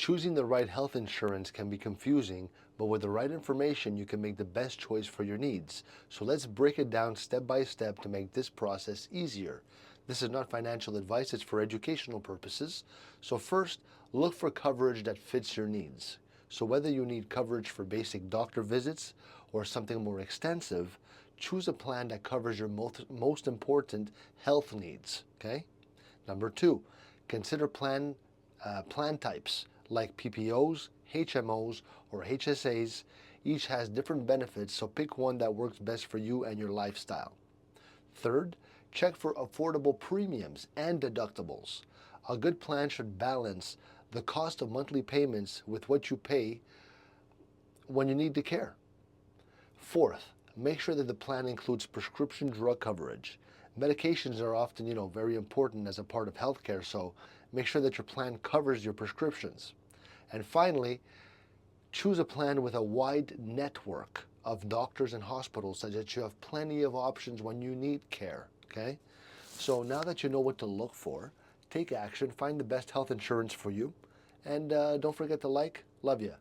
Choosing the right health insurance can be confusing, but with the right information, you can make the best choice for your needs. So let's break it down step by step to make this process easier. This is not financial advice, it's for educational purposes. So first, look for coverage that fits your needs. So whether you need coverage for basic doctor visits or something more extensive, choose a plan that covers your most important health needs, okay? Number two, consider plan types like PPOs, HMOs, or HSAs. Each has different benefits, so pick one that works best for you and your lifestyle. Third, check for affordable premiums and deductibles. A good plan should balance the cost of monthly payments with what you pay when you need the care. Fourth, make sure that the plan includes prescription drug coverage. Medications are often, very important as a part of healthcare, so make sure that your plan covers your prescriptions. And finally, choose a plan with a wide network of doctors and hospitals so that you have plenty of options when you need care, okay? So now that you know what to look for, take action, find the best health insurance for you, and don't forget to like. Love ya.